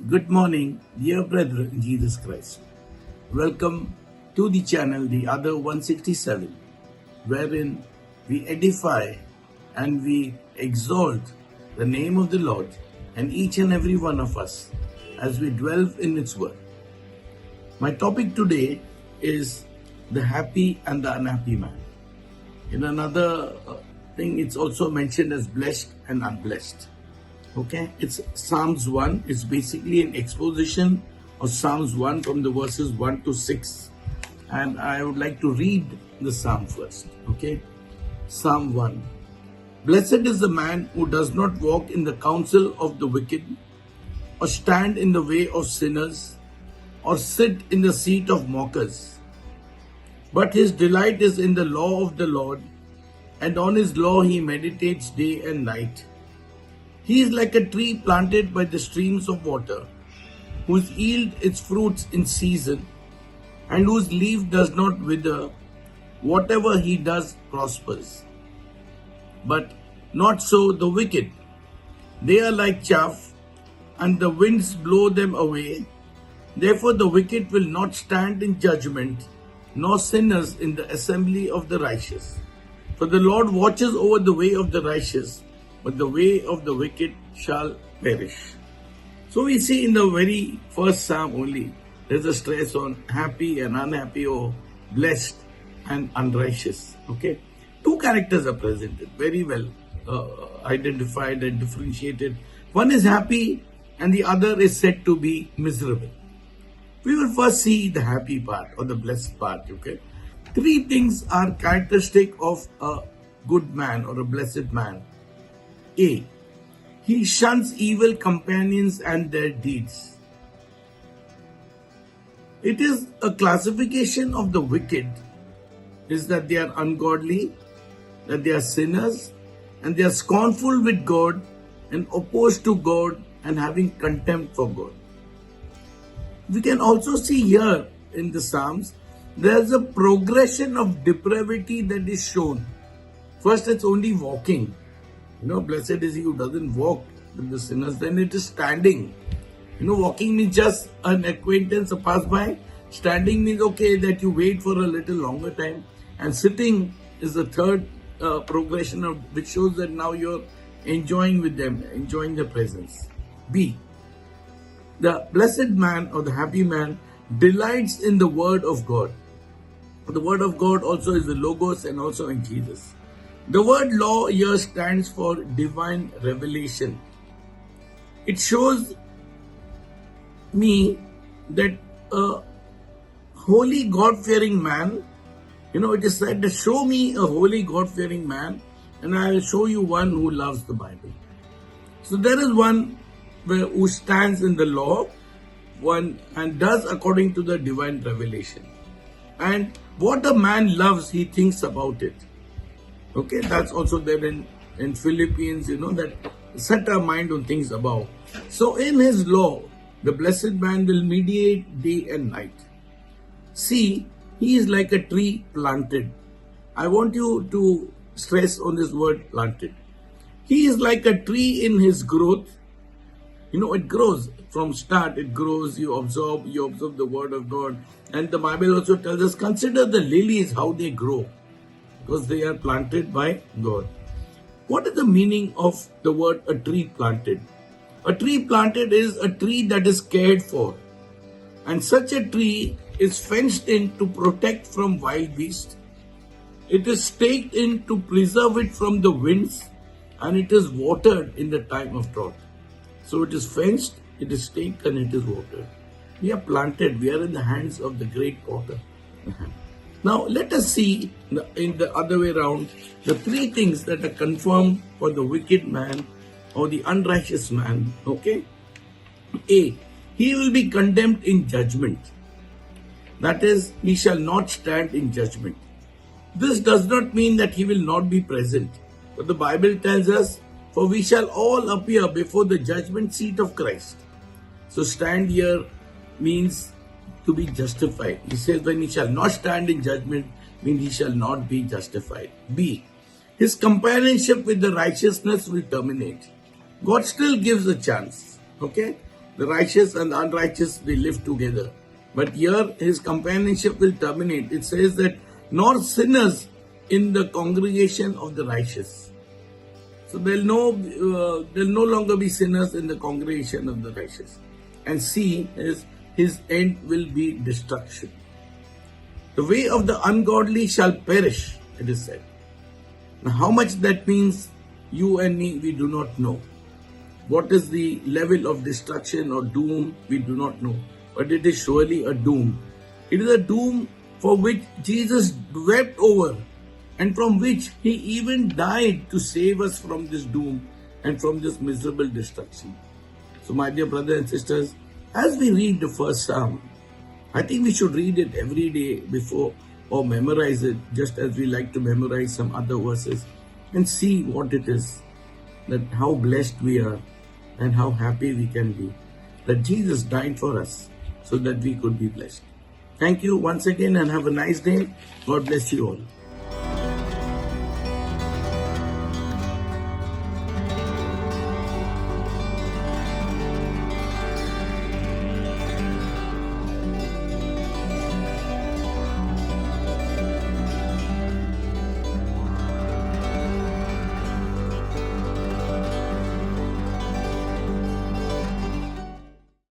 Good morning, dear brethren in Jesus Christ. Welcome to the channel, the other 167, wherein we edify and we exalt the name of the Lord and each and every one of us as we dwell in its word. My topic today is the happy and the unhappy man. In another thing, it's also mentioned as blessed and unblessed. Okay, it's Psalms 1. It's basically an exposition of Psalms 1 from the verses 1 to 6. And I would like to read the Psalm first. Okay, Psalm 1. Blessed is the man who does not walk in the counsel of the wicked, or stand in the way of sinners, or sit in the seat of mockers. But his delight is in the law of the Lord, and on his law he meditates day and night. He is like a tree planted by the streams of water, whose yield its fruits in season, and whose leaf does not wither. Whatever he does prospers. But not so the wicked. They are like chaff, and the winds blow them away. Therefore the wicked will not stand in judgment, nor sinners in the assembly of the righteous. For the Lord watches over the way of the righteous, but the way of the wicked shall perish. So we see in the very first psalm only, there's a stress on happy and unhappy, or blessed and unrighteous. Okay, two characters are presented, very well identified and differentiated. One is happy and the other is said to be miserable. We will first see the happy part or the blessed part. Okay, three things are characteristic of a good man or a blessed man. A. He shuns evil companions and their deeds. It is a classification of the wicked is that they are ungodly, that they are sinners, and they are scornful with God and opposed to God and having contempt for God. We can also see here in the Psalms, there's a progression of depravity that is shown. First, it's only walking. Blessed is he who doesn't walk with the sinners. Then it is standing. Walking means just an acquaintance, a pass-by. Standing means, okay, that you wait for a little longer time. And sitting is the third progression of which shows that now you're enjoying with them, enjoying their presence. B. The blessed man or the happy man delights in the word of God. The word of God also is the Logos and also in Jesus. The word law here stands for divine revelation. It shows me that a holy God-fearing man, it is said to show me a holy God-fearing man and I will show you one who loves the Bible. So there is one who stands in the law, one and does according to the divine revelation. And what a man loves, he thinks about it. Okay, that's also there in Philippians, that set our mind on things above. So in his law, the blessed man will meditate day and night. See, he is like a tree planted. I want you to stress on this word planted. He is like a tree in his growth. It grows from start, it grows, you observe the word of God. And the Bible also tells us, consider the lilies, how they grow, because they are planted by God. What is the meaning of the word a tree planted? A tree planted is a tree that is cared for. And such a tree is fenced in to protect from wild beasts. It is staked in to preserve it from the winds, and it is watered in the time of drought. So it is fenced, it is staked, and it is watered. We are planted, we are in the hands of the great potter. Now let us see in the other way around the three things that are confirmed for the wicked man or the unrighteous man. Okay. A. He will be condemned in judgment. That is, he shall not stand in judgment. This does not mean that he will not be present. But the Bible tells us, for we shall all appear before the judgment seat of Christ. So stand here means to be justified. He says when he shall not stand in judgment, means he shall not be justified. B. His companionship with the righteousness will terminate. God still gives a chance. Okay? The righteous and the unrighteous, they live together. But here his companionship will terminate. It says that nor sinners in the congregation of the righteous. So there'll no longer be sinners in the congregation of the righteous. And C is his end will be destruction. The way of the ungodly shall perish, it is said. Now how much that means, you and me, we do not know. What is the level of destruction or doom, we do not know. But it is surely a doom. It is a doom for which Jesus wept over, and from which he even died to save us from this doom and from this miserable destruction. So my dear brothers and sisters, as we read the first Psalm, I think we should read it every day before, or memorize it, just as we like to memorize some other verses, and see what it is, that how blessed we are and how happy we can be that Jesus died for us so that we could be blessed. Thank you once again and have a nice day. God bless you all.